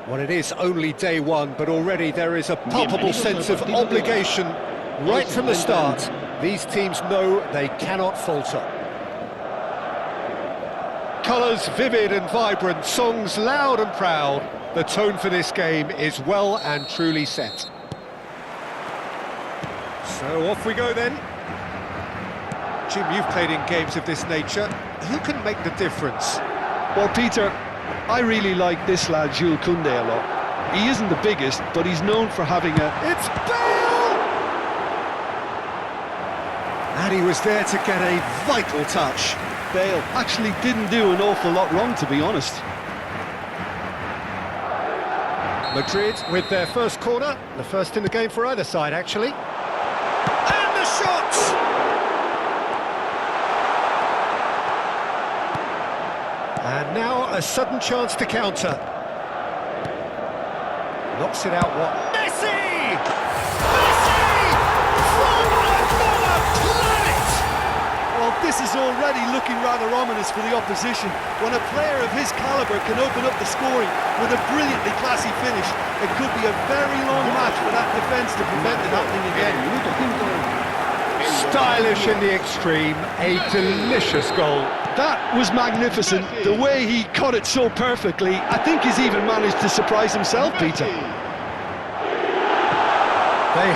Well, it is only day one, but already there is a palpable sense of obligation right from the start. These teams know they cannot falter. Colours vivid and vibrant, songs loud and proud. The tone for this game is well and truly set. So off we go then. Jim, you've played in games of this nature. Who can make the difference? Well, Peter, I really like this lad, Jules Koundé, a lot. He isn't the biggest, but he's known for having a... It's Bale! And he was there to get a vital touch. Bale actually didn't do an awful lot wrong, to be honest. Madrid with their first corner, the first in the game for either side, actually. And the shot! And now a sudden chance to counter. Knocks it out, what? Messi! Messi! From another planet! Well, this is already looking rather ominous for the opposition. When a player of his calibre can open up the scoring with a brilliantly classy finish, it could be a very long match for that defence to prevent it happening again. Stylish in the extreme, a delicious goal. That was magnificent, the way he cut it so perfectly. I think he's even managed to surprise himself, Peter. They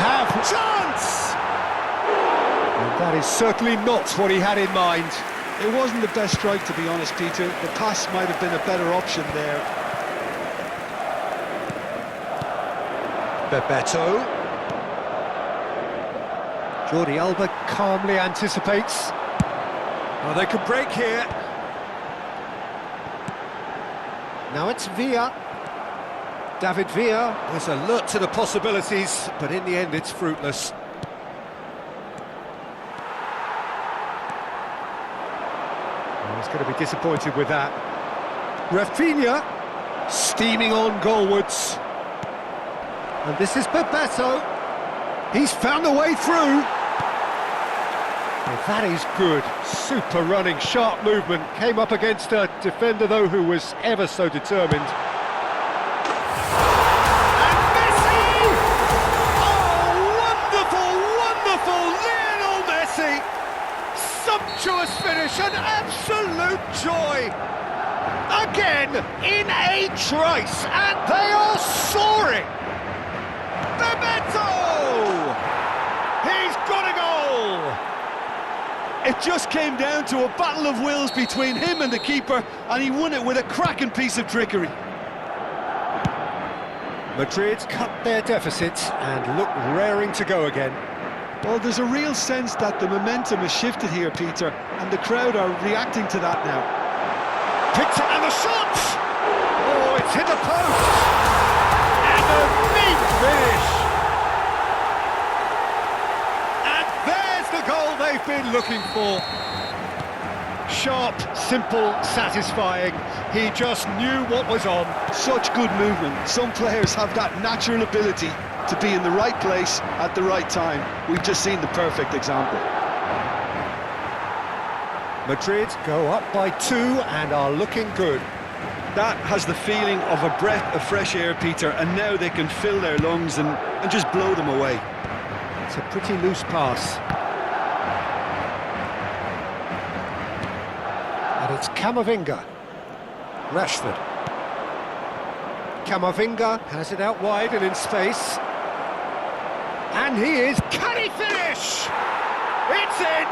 have chance! And that is certainly not what he had in mind. It wasn't the best strike, to be honest, Peter. The pass might have been a better option there. Bebeto. Jordi Alba calmly anticipates. Oh, they could break here. Now it's Villa. David Villa was alert to the possibilities, but in the end it's fruitless. Oh, he's going to be disappointed with that. Rafinha steaming on goalwards. And this is Bebeto. He's found a way through. Well, that is good. Super running, sharp movement. Came up against a defender, though, who was ever so determined. And Messi! Oh, wonderful, wonderful Lionel Messi! Sumptuous finish, an absolute joy! Again, in a trice, and they are soaring! Bebeto! He's got a goal! It just came down to a battle of wills between him and the keeper, and he won it with a cracking piece of trickery. Madrid cut their deficit and look raring to go again. Well, there's a real sense that the momentum has shifted here, Peter, and the crowd are reacting to that now. Picked it and the shot! Oh, it's hit the post! And a neat finish! And there's the goal they've been looking for. Sharp, simple, satisfying. He just knew what was on. Such good movement. Some players have that natural ability to be in the right place at the right time. We've just seen the perfect example. Madrid go up by 2 and are looking good. That has the feeling of a breath of fresh air, Peter, and now they can fill their lungs and just blow them away. It's a pretty loose pass. And it's Camavinga. Rashford. Camavinga has it out wide and in space. And he is... Can he finish? It's in!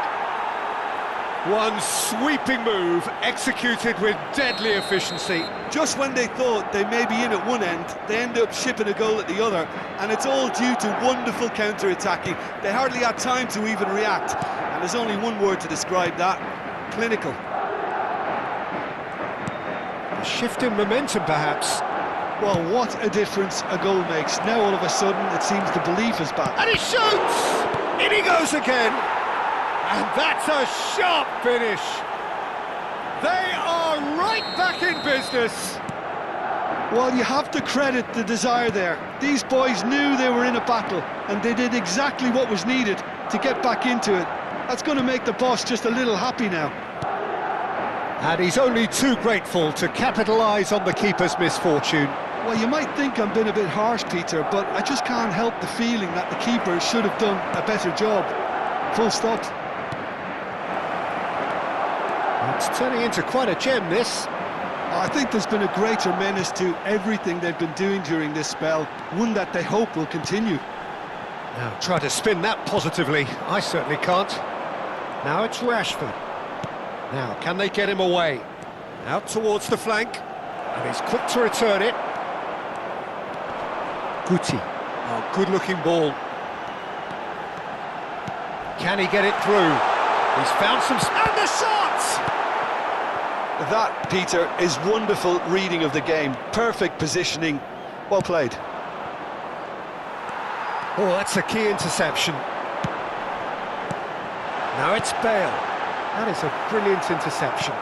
One sweeping move, executed with deadly efficiency. Just when they thought they may be in at one end, they end up shipping a goal at the other, and it's all due to wonderful counter-attacking. They hardly had time to even react, and there's only one word to describe that: clinical. A shift in momentum, perhaps. Well, what a difference a goal makes. Now all of a sudden it seems the belief is back. And he shoots! In he goes again! And that's a sharp finish! They are right back in business! Well, you have to credit the desire there. These boys knew they were in a battle, and they did exactly what was needed to get back into it. That's going to make the boss just a little happy now. And he's only too grateful to capitalise on the keeper's misfortune. Well, you might think I'm being a bit harsh, Peter, but I just can't help the feeling that the keeper should have done a better job. Full stop. It's turning into quite a gem, this. I think there's been a greater menace to everything they've been doing during this spell, one that they hope will continue. Now, try to spin that positively. I certainly can't. Now it's Rashford. Now, can they get him away? Out towards the flank. And he's quick to return it. Guti. Oh, good-looking ball. Can he get it through? He's found some... And the shot! That, Peter, is wonderful reading of the game. Perfect positioning. Well played. Oh, that's a key interception. Now it's Bale. That is a brilliant interception.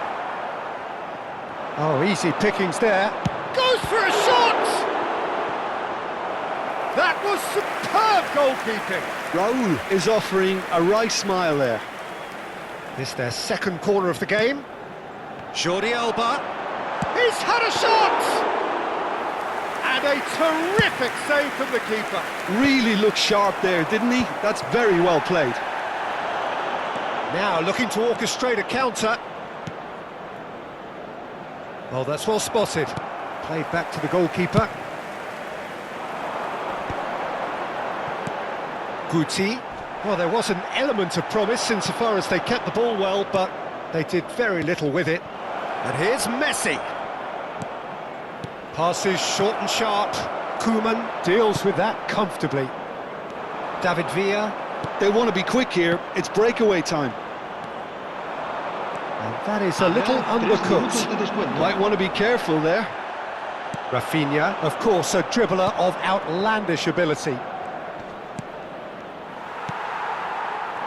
Oh, easy pickings there. Goes for a shot! That was superb goalkeeping. Raul is offering a right smile there. This their second corner of the game. Jordi Alba. He's had a shot! And a terrific save from the keeper. Really looked sharp there, didn't he? That's very well played. Now looking to orchestrate a counter. Oh, that's well spotted. Played back to the goalkeeper. Guti. Well, there was an element of promise insofar as they kept the ball well, but they did very little with it. And here's Messi. Passes short and sharp. Koeman deals with that comfortably. David Villa. They want to be quick here. It's breakaway time. And that is a little undercooked. Might want to be careful there. Rafinha, of course, a dribbler of outlandish ability.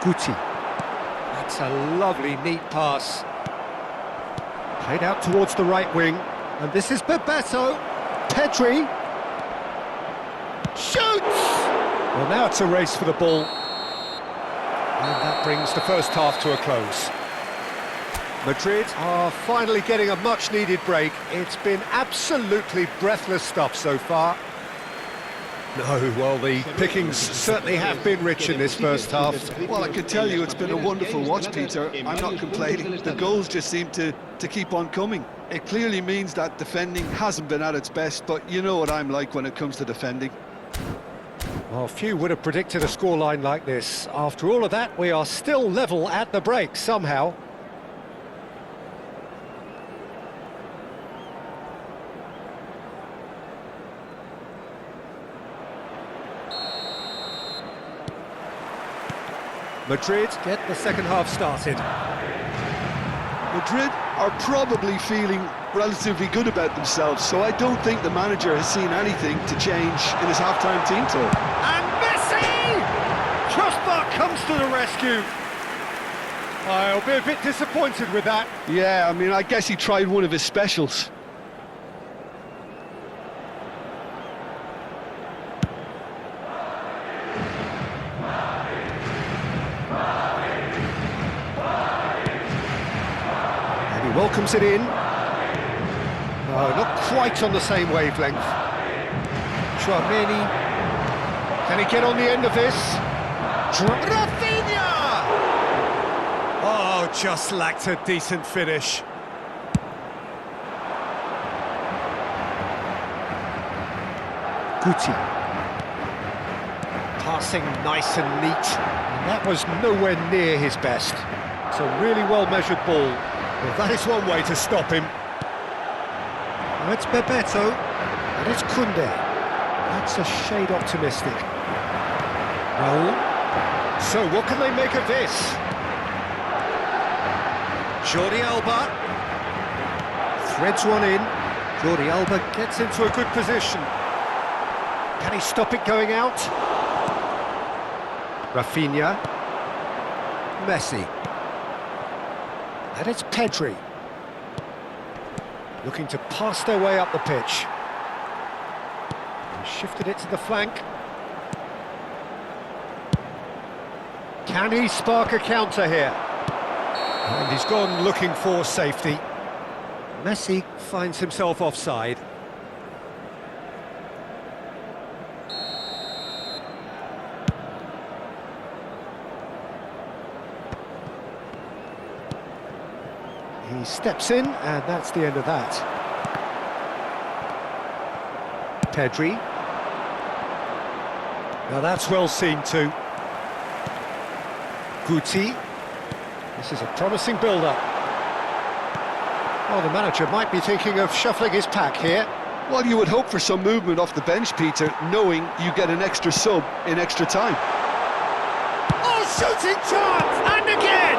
Guti. That's a lovely, neat pass. Played out towards the right wing. And this is Bebeto. Pedri. Shoots! Well, now it's a race for the ball. And that brings the first half to a close. Madrid are finally getting a much-needed break. It's been absolutely breathless stuff so far. No, well, the pickings certainly have been rich in this first half. Well, I can tell you it's been a wonderful watch, Peter. I'm not complaining. The goals just seem to keep on coming. It clearly means that defending hasn't been at its best, but you know what I'm like when it comes to defending. Well, few would have predicted a scoreline like this. After all of that, we are still level at the break somehow. Madrid get the second half started. Madrid are probably feeling relatively good about themselves, so I don't think the manager has seen anything to change in his half-time team talk. And Messi! Crossbar comes to the rescue. I'll be a bit disappointed with that. Yeah, I mean, I guess he tried one of his specials. Welcomes it in. Oh, not quite on the same wavelength. Chouameni. Can he get on the end of this? Rafinha! Oh, just lacked a decent finish. Guti. Passing nice and neat. And that was nowhere near his best. It's a really well-measured ball. Well, that is one way to stop him. Now it's Bebeto, and it's Koundé. That's a shade optimistic. Raul. So what can they make of this? Jordi Alba. Threads one in. Jordi Alba gets into a good position. Can he stop it going out? Rafinha. Messi. And it's Pedri. Looking to pass their way up the pitch. And shifted it to the flank. Can he spark a counter here? And he's gone looking for safety. Messi finds himself offside. He steps in, and that's the end of that. Pedri. Now that's well seen too. Guti. This is a promising build-up. Oh, the manager might be thinking of shuffling his pack here. Well, you would hope for some movement off the bench, Peter, knowing you get an extra sub in extra time. Oh, shooting chance! And again!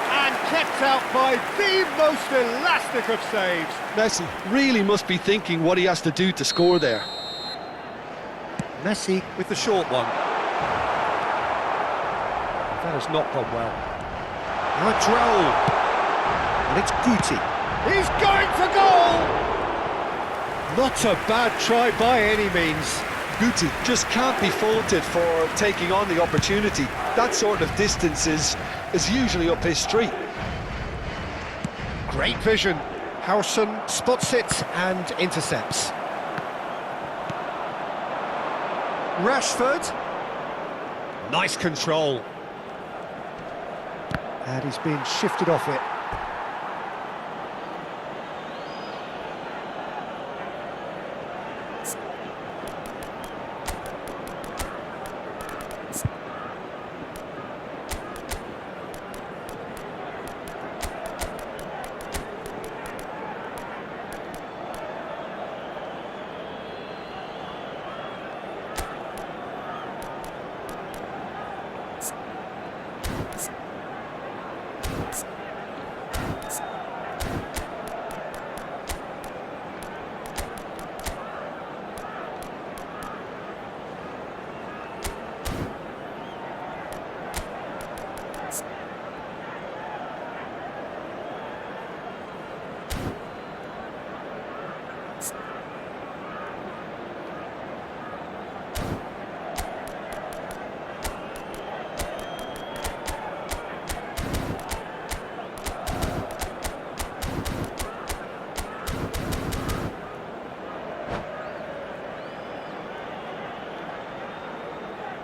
And kept out by the most elastic of saves. Messi really must be thinking what he has to do to score there. Messi with the short one. That has not gone well. Now it's Raul. And it's Guti. He's going for goal! Not a bad try by any means. Guti just can't be faulted for taking on the opportunity. That sort of distance is usually up his street. Great vision. Howson spots it and intercepts. Rashford. Nice control. And he's been shifted off it.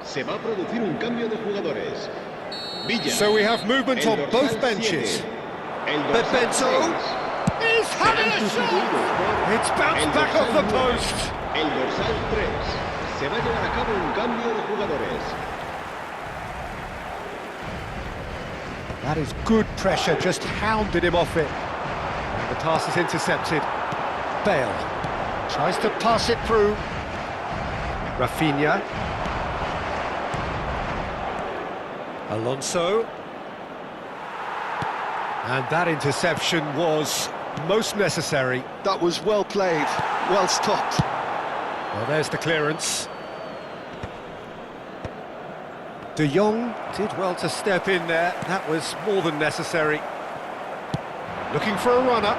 Se va a producir un cambio de jugadores. Villa. So we have movement on both benches. Bebeto is having a shot! It's bounced back off the post. El dorsal 3. Se va a llevar a cabo un cambio de jugadores. That is good pressure, just hounded him off it. And the pass is intercepted. Bale tries to pass it through. Rafinha. Alonso. And that interception was most necessary. That was well played, well stopped. Well, there's the clearance. De Jong did well to step in there. That was more than necessary. Looking for a runner.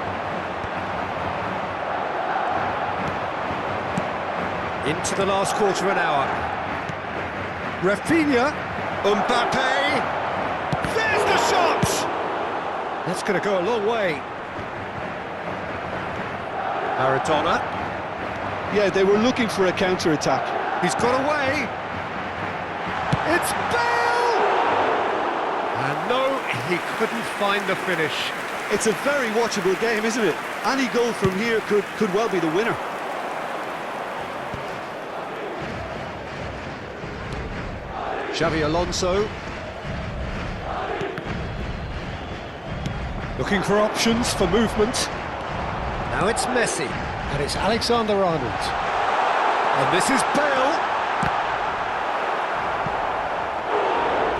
Into the last quarter of an hour. Rafinha. Mbappe. There's the shot! That's going to go a long way. Maradona. Yeah, they were looking for a counter-attack. He's got away. It's Bale! And no, he couldn't find the finish. It's a very watchable game, isn't it? Any goal from here could well be the winner. Xavi Alonso. Looking for options for movement. Now it's Messi, and it's Alexander-Arnold. And this is Bale.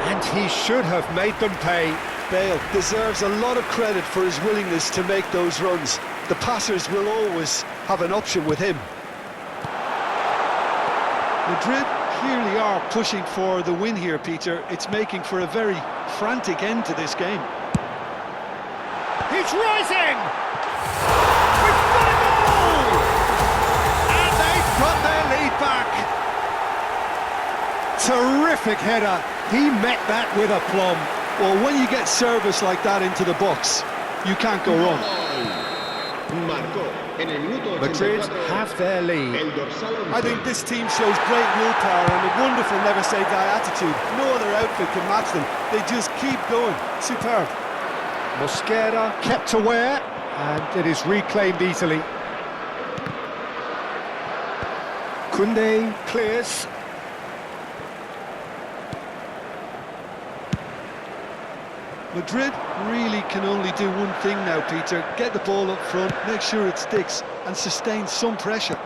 And he should have made them pay. Bale deserves a lot of credit for his willingness to make those runs. The passers will always have an option with him. Madrid clearly are pushing for the win here, Peter. It's making for a very frantic end to this game. He's rising! We've got a goal! And they've got their lead back. Terrific header. He met that with aplomb. Well, when you get service like that into the box, you can't go wrong. Madrid have their lead. I think this team shows great willpower and a wonderful never-say-die attitude. No other outfit can match them. They just keep going. Superb. Mosquera kept aware, and it is reclaimed easily. Koundé clears. Madrid really can only do one thing now, Peter. Get the ball up front, make sure it sticks, and sustain some pressure.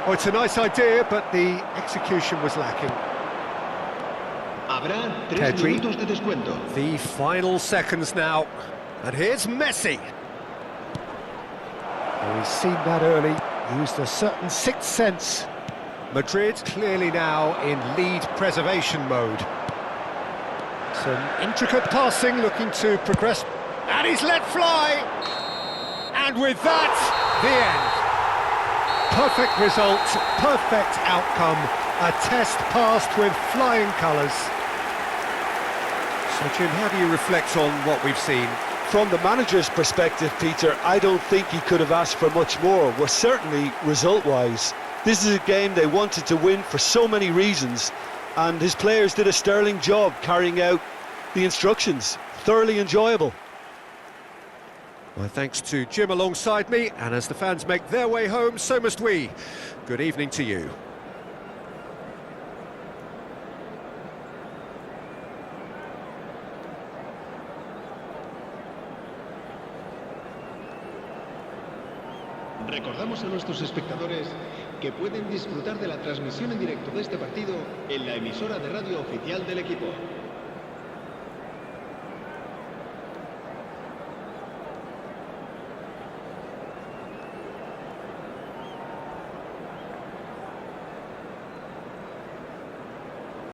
Oh, it's a nice idea, but the execution was lacking. Habrá 3 Pedri. minutos de descuento. The final seconds now. And here's Messi. Oh, he's seen that early, used a certain sixth sense. Madrid clearly now in lead preservation mode. Some intricate passing, looking to progress. And he's let fly! And with that, the end. Perfect result, perfect outcome. A test passed with flying colours. So, Jim, how do you reflect on what we've seen? From the manager's perspective, Peter, I don't think he could have asked for much more. Well, certainly result-wise. This is a game they wanted to win for so many reasons, and his players did a sterling job carrying out the instructions. Thoroughly enjoyable. My thanks to Jim alongside me, and as the fans make their way home, so must we. Good evening to you. Recordamos a nuestros espectadores que pueden disfrutar de la transmisión en directo de este partido en la emisora de radio oficial del equipo.